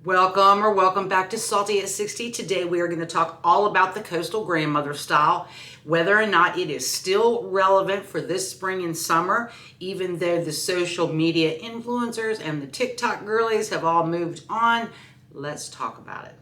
Welcome back to Salty at 60. Today we are going to talk all about the coastal grandmother style, whether or not it is still relevant for this spring and summer, even though the social media influencers and the TikTok girlies have all moved on. Let's talk about it.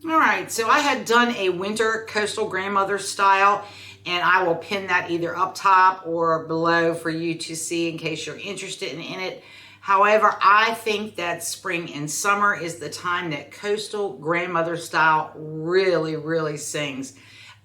All right, so I had done a winter coastal grandmother style, and I will pin that either up top or below for you to see in case you're interested in it. However, I think that spring and summer is the time that coastal grandmother style really sings.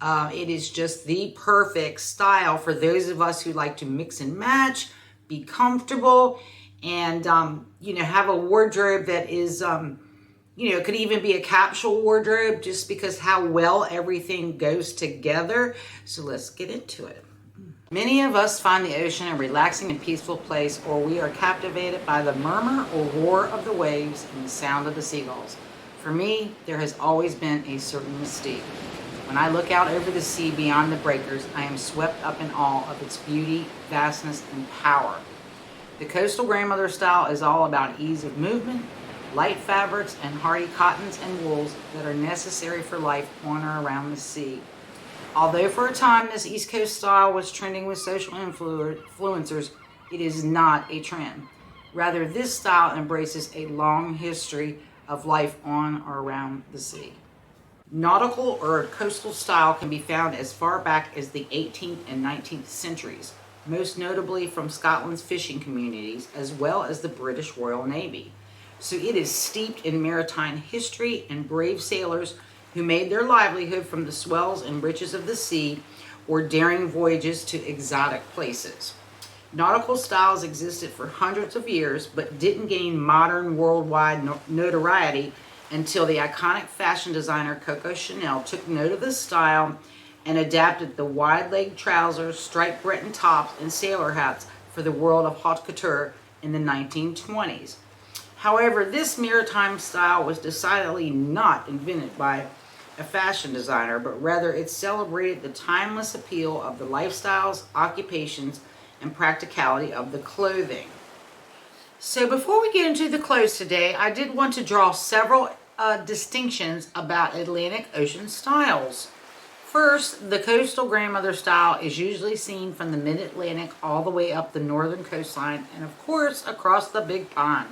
It is just the perfect style for those of us who like to mix and match, be comfortable, and have a wardrobe that is it could even be a capsule wardrobe just because how well everything goes together. So let's get into it. Many of us find the ocean a relaxing and peaceful place, or we are captivated by the murmur or roar of the waves and the sound of the seagulls. For me, there has always been a certain mystique. When I look out over the sea beyond the breakers, I am swept up in awe of its beauty, vastness, and power. The coastal grandmother style is all about ease of movement, light fabrics, and hardy cottons and wools that are necessary for life on or around the sea. Although for a time this East Coast style was trending with social influencers, it is not a trend. Rather, this style embraces a long history of life on or around the sea. Nautical or coastal style can be found as far back as the 18th and 19th centuries, most notably from Scotland's fishing communities as well as the British Royal Navy. So it is steeped in maritime history and brave sailors who made their livelihood from the swells and riches of the sea or daring voyages to exotic places. Nautical styles existed for hundreds of years but didn't gain modern worldwide notoriety until the iconic fashion designer Coco Chanel took note of this style and adapted the wide-legged trousers, striped Breton tops, and sailor hats for the world of haute couture in the 1920s. However, this maritime style was decidedly not invented by a fashion designer, but rather it celebrated the timeless appeal of the lifestyles, occupations, and practicality of the clothing. So before we get into the clothes today, I did want to draw several distinctions about Atlantic Ocean styles. First, the coastal grandmother style is usually seen from the mid-Atlantic all the way up the northern coastline and of course across the Big Pond.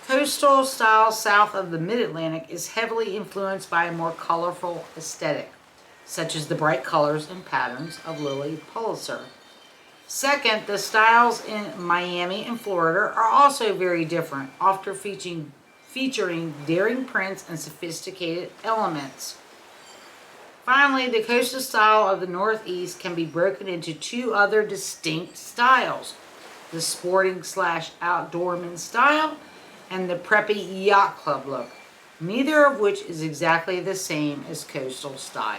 Coastal style south of the mid-Atlantic is heavily influenced by a more colorful aesthetic, such as the bright colors and patterns of Lilly Pulitzer. Second, the styles in Miami and Florida are also very different, often featuring daring prints and sophisticated elements. Finally, the coastal style of the Northeast can be broken into two other distinct styles, the sporting/outdoorman style and the preppy yacht club look, neither of which is exactly the same as coastal style.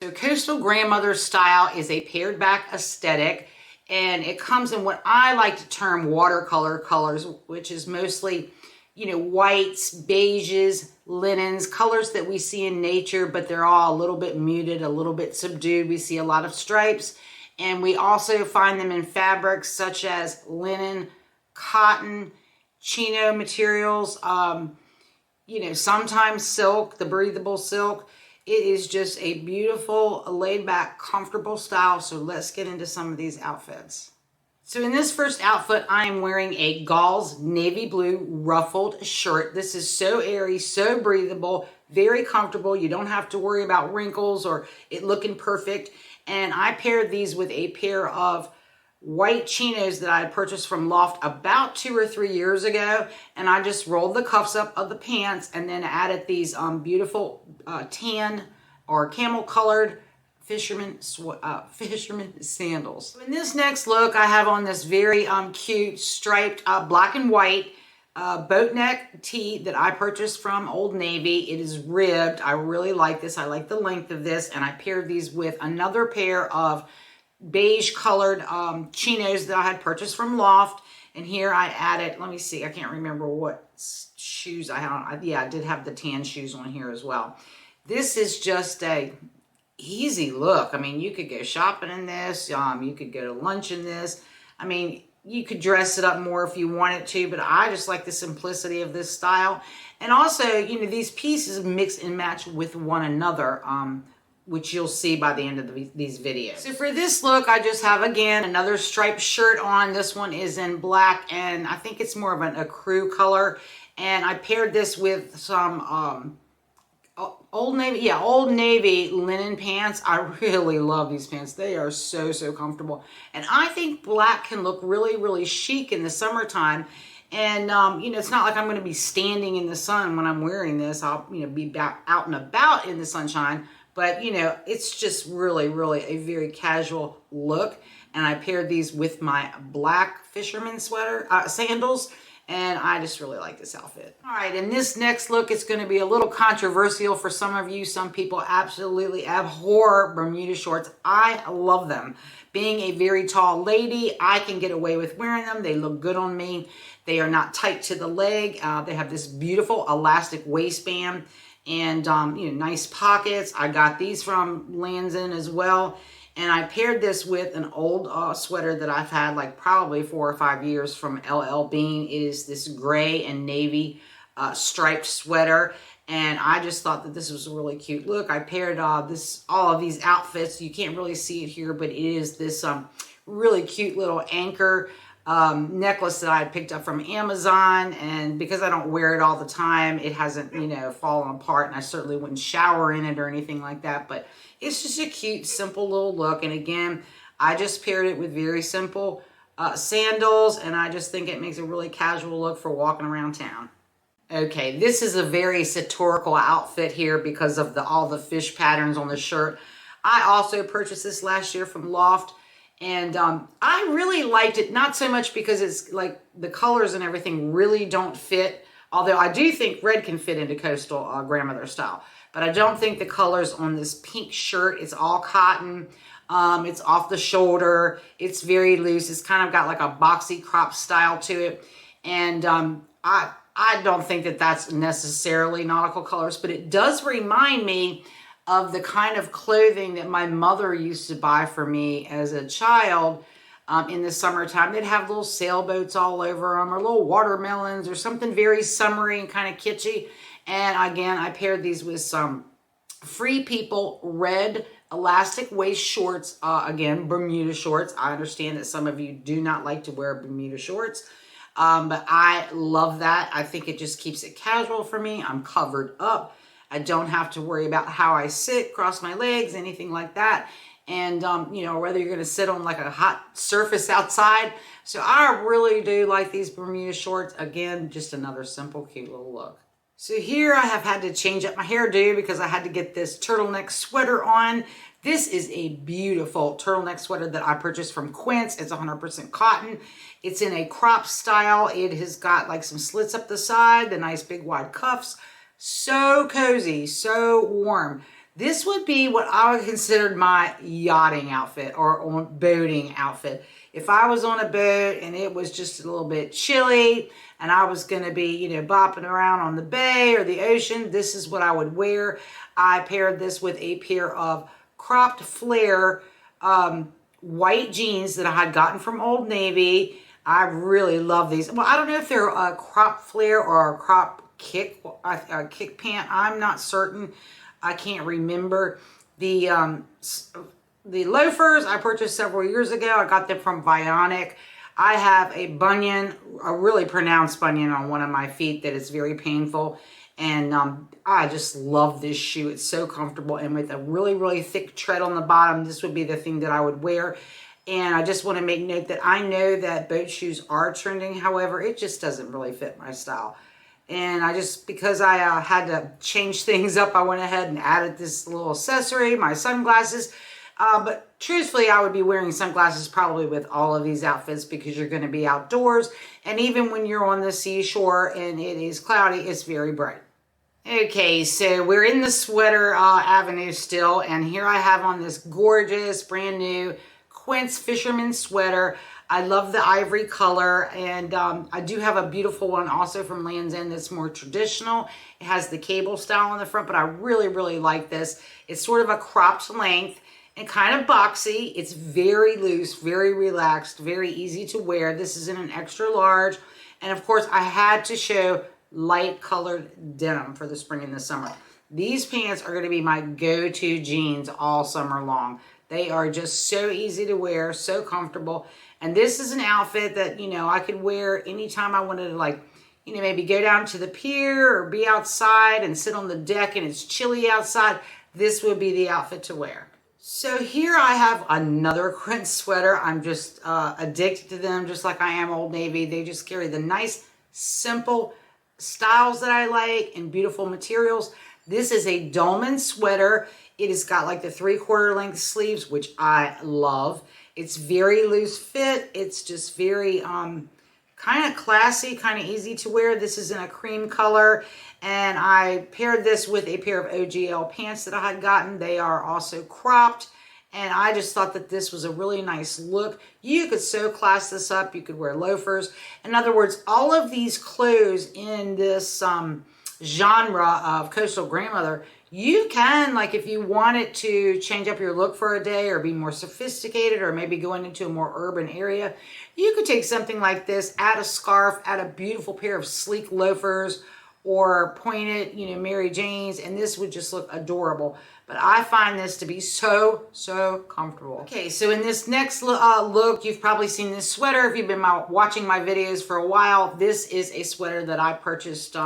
So coastal grandmother style is a pared back aesthetic, and it comes in what I like to term watercolor colors, which is mostly, whites, beiges, linens, colors that we see in nature, but they're all a little bit muted, a little bit subdued. We see a lot of stripes, and we also find them in fabrics such as linen, cotton, Chino materials, sometimes silk, the breathable silk. It is just a beautiful, laid back, comfortable style. So let's get into some of these outfits. So in this first outfit, I am wearing a Gauze navy blue ruffled shirt. This is so airy, so breathable, very comfortable. You don't have to worry about wrinkles or it looking perfect. And I paired these with a pair of white chinos that I had purchased from Loft about 2 or 3 years ago, and I just rolled the cuffs up of the pants and then added these beautiful tan or camel colored Fisherman sandals. In this next look, I have on this very cute striped black and white boat neck tee that I purchased from Old Navy. It is ribbed. I really like this. I like the length of this, and I paired these with another pair of beige colored chinos that I had purchased from Loft. And here I added, let me see, I can't remember what shoes I had on. I did have the tan shoes on here as well. This is just a easy look. I mean, you could go shopping in this. You could go to lunch in this. I mean, you could dress it up more if you wanted to, but I just like the simplicity of this style. And also, you know, these pieces mix and match with one another, which you'll see by the end of these videos. So for this look, I just have, again, another striped shirt on. This one is in black, and I think it's more of a crew color. And I paired this with some Old Navy linen pants. I really love these pants. They are so, so comfortable. And I think black can look really, really chic in the summertime. And, you know, it's not like I'm going to be standing in the sun when I'm wearing this. I'll, you know, be out and about in the sunshine. But, you know, it's just really, really a very casual look. And I paired these with my black Fisherman sweater, sandals. And I just really like this outfit. All right, and this next look is going to be a little controversial for some of you. Some people absolutely abhor Bermuda shorts. I love them. Being a very tall lady, I can get away with wearing them. They look good on me. They are not tight to the leg. They have this beautiful elastic waistband and you know, nice pockets. I got these from Lands' End as well. And I paired this with an old sweater that I've had like probably 4 or 5 years from LL Bean. It is this gray and navy striped sweater. And I just thought that this was a really cute look. I paired all of these outfits. You can't really see it here, but it is this really cute little anchor necklace that I picked up from Amazon. And because I don't wear it all the time, it hasn't, you know, fallen apart. And I certainly wouldn't shower in it or anything like that. But it's just a cute, simple little look. And again, I just paired it with very simple sandals. And I just think it makes a really casual look for walking around town. Okay, this is a very satirical outfit here because of all the fish patterns on the shirt. I also purchased this last year from Loft. And I really liked it, not so much because it's like the colors and everything really don't fit. Although I do think red can fit into coastal grandmother style. But I don't think the colors on this pink shirt, it's all cotton. It's off the shoulder. It's very loose. It's kind of got like a boxy crop style to it. And I don't think that that's necessarily nautical colors, but it does remind me of the kind of clothing that my mother used to buy for me as a child in the summertime. They'd have little sailboats all over them or little watermelons or something very summery and kind of kitschy. And again, I paired these with some Free People red elastic waist shorts. Again, Bermuda shorts. I understand that some of you do not like to wear Bermuda shorts. But I love that. I think it just keeps it casual for me. I'm covered up. I don't have to worry about how I sit, cross my legs, anything like that. And, you know, whether you're going to sit on like a hot surface outside. So I really do like these Bermuda shorts. Again, just another simple, cute little look. So here I have had to change up my hairdo because I had to get this turtleneck sweater on. This is a beautiful turtleneck sweater that I purchased from Quince. It's 100% cotton. It's in a crop style. It has got like some slits up the side, the nice big wide cuffs. So cozy, so warm. This would be what I would consider my yachting outfit or on boating outfit. If I was on a boat and it was just a little bit chilly and I was going to be, you know, bopping around on the bay or the ocean, this is what I would wear. I paired this with a pair of cropped flare white jeans that I had gotten from Old Navy. I really love these. Well, I don't know if they're a crop flare or a crop kick pant. I'm not certain. I can't remember. The loafers I purchased several years ago. I got them from Vionic. I have a bunion, a really pronounced bunion on one of my feet that is very painful. And I just love this shoe. It's so comfortable. And with a really, really thick tread on the bottom, this would be the thing that I would wear. And I just want to make note that I know that boat shoes are trending. However, it just doesn't really fit my style. And because I had to change things up, I went ahead and added this little accessory, my sunglasses. But truthfully, I would be wearing sunglasses probably with all of these outfits because you're going to be outdoors. And even when you're on the seashore and it is cloudy, it's very bright. Okay, so we're in the sweater avenue still. And here I have on this gorgeous, brand new Quince Fisherman sweater. I love the ivory color, and I do have a beautiful one also from Lands' End that's more traditional. It has the cable style on the front, but I really, really like this. It's sort of a cropped length, and kind of boxy. It's very loose, very relaxed, very easy to wear. This is in an extra large. And of course, I had to show light colored denim for the spring and the summer. These pants are going to be my go-to jeans all summer long. They are just so easy to wear, so comfortable. And this is an outfit that, you know, I could wear anytime I wanted to, like, you know, maybe go down to the pier or be outside and sit on the deck and it's chilly outside. This would be the outfit to wear. So here I have another Quince sweater. I'm just addicted to them, just like I am Old Navy. They just carry the nice, simple styles that I like and beautiful materials. This is a Dolman sweater. It has got like the 3/4 length sleeves, which I love. It's very loose fit. It's just very kind of classy, kind of easy to wear. This is in a cream color, and I paired this with a pair of OGL pants that I had gotten. They are also cropped, and I just thought that this was a really nice look. You could so class this up. You could wear loafers. In other words, all of these clothes in this genre of coastal grandmother, you can, like, if you wanted to change up your look for a day or be more sophisticated or maybe going into a more urban area, you could take something like this, add a scarf, add a beautiful pair of sleek loafers or pointed, you know, Mary Janes, and this would just look adorable. But I find this to be so, so comfortable. Okay, so in this next look, you've probably seen this sweater. If you've been watching my videos for a while, this is a sweater that I purchased,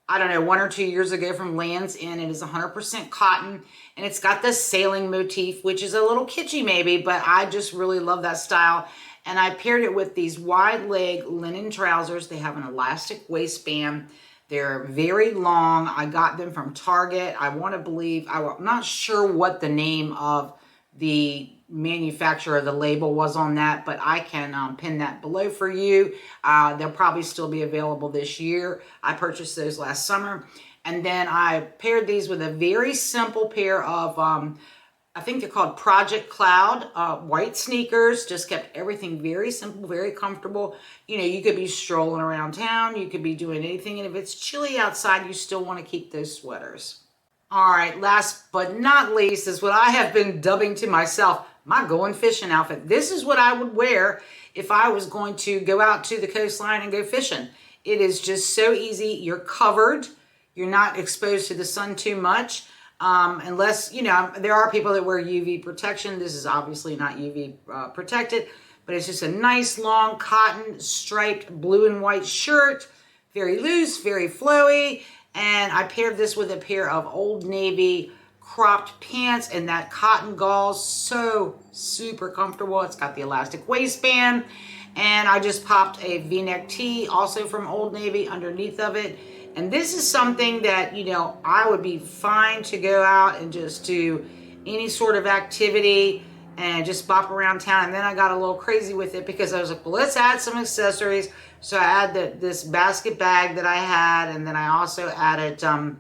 I don't know, 1 or 2 years ago from Lands' End. It is 100% cotton, and it's got this sailing motif, which is a little kitschy maybe, but I just really love that style. And I paired it with these wide leg linen trousers. They have an elastic waistband. They're very long. I got them from Target. I want to believe, I'm not sure what the name of the manufacturer, the label was on that, but I can pin that below for you. They'll probably still be available this year. I purchased those last summer. And then I paired these with a very simple pair of, I think they're called Project Cloud, white sneakers. Just kept everything very simple, very comfortable. You know, you could be strolling around town. You could be doing anything. And if it's chilly outside, you still want to keep those sweaters. All right, last but not least is what I have been dubbing to myself my going fishing outfit. This is what I would wear if I was going to go out to the coastline and go fishing. It is just so easy. You're covered. You're not exposed to the sun too much. Unless, you know, there are people that wear UV protection. This is obviously not UV protected, but it's just a nice long cotton striped blue and white shirt. Very loose, very flowy. And I paired this with a pair of Old Navy cropped pants and that cotton gauze. So super comfortable. It's got the elastic waistband. And I just popped a V-neck tee also from Old Navy underneath of it. And this is something that, you know, I would be fine to go out and just do any sort of activity and just bop around town. And then I got a little crazy with it because I was like, well, let's add some accessories. So I added this basket bag that I had, and then I also added a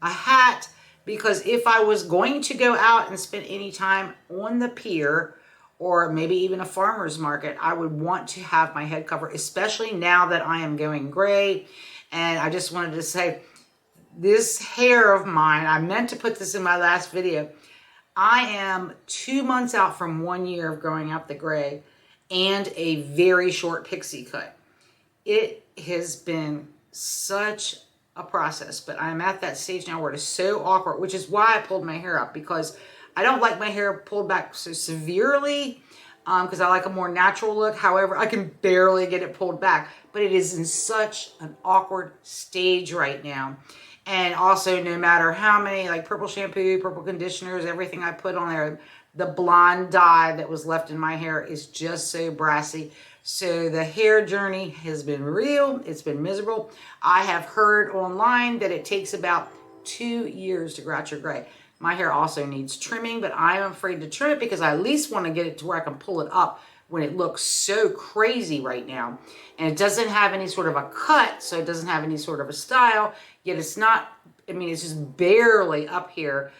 hat, because if I was going to go out and spend any time on the pier or maybe even a farmer's market, I would want to have my head covered, especially now that I am going gray. And I just wanted to say, this hair of mine, I meant to put this in my last video. I am 2 months out from 1 year of growing out the gray and a very short pixie cut. It has been such a process, but I'm at that stage now where it is so awkward, which is why I pulled my hair up, because I don't like my hair pulled back so severely, because I like a more natural look. However, I can barely get it pulled back, but it is in such an awkward stage right now. And also, no matter how many, like purple shampoo, purple conditioners, everything I put on there, the blonde dye that was left in my hair is just so brassy. So the hair journey has been real. It's been miserable. I have heard online that it takes about 2 years to grow out your gray. My hair also needs trimming, but I'm afraid to trim it because I at least want to get it to where I can pull it up when it looks so crazy right now. And it doesn't have any sort of a cut, so it doesn't have any sort of a style, yet it's not, I mean, it's just barely up here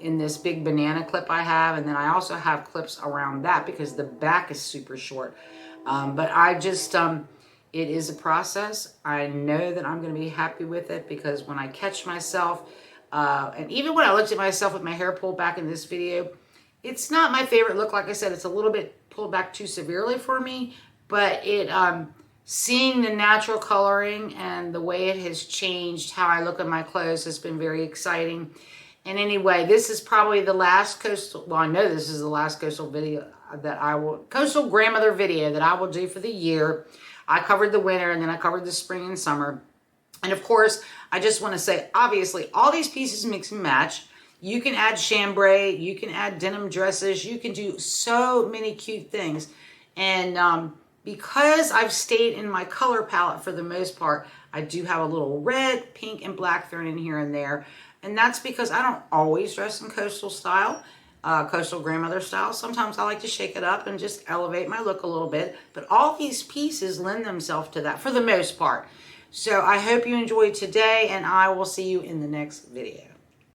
in this big banana clip I have. And then I also have clips around that because the back is super short. But I just, it is a process. I know that I'm going to be happy with it because when I catch myself, and even when I looked at myself with my hair pulled back in this video, It's not my favorite look. Like I said, it's a little bit pulled back too severely for me, but it, seeing the natural coloring and the way it has changed how I look at my clothes has been very exciting. And anyway, this is probably the last coastal, well, I know this is the last coastal video that coastal grandmother video that I will do for the year. I covered the winter and then I covered the spring and summer. And of course, I just want to say, obviously, all these pieces mix and match. You can add chambray, you can add denim dresses, you can do so many cute things. And because I've stayed in my color palette for the most part, I do have a little red, pink, and black thrown in here and there. And that's because I don't always dress in coastal style, coastal grandmother style. Sometimes I like to shake it up and just elevate my look a little bit. But all these pieces lend themselves to that for the most part. So I hope you enjoyed today, and I will see you in the next video.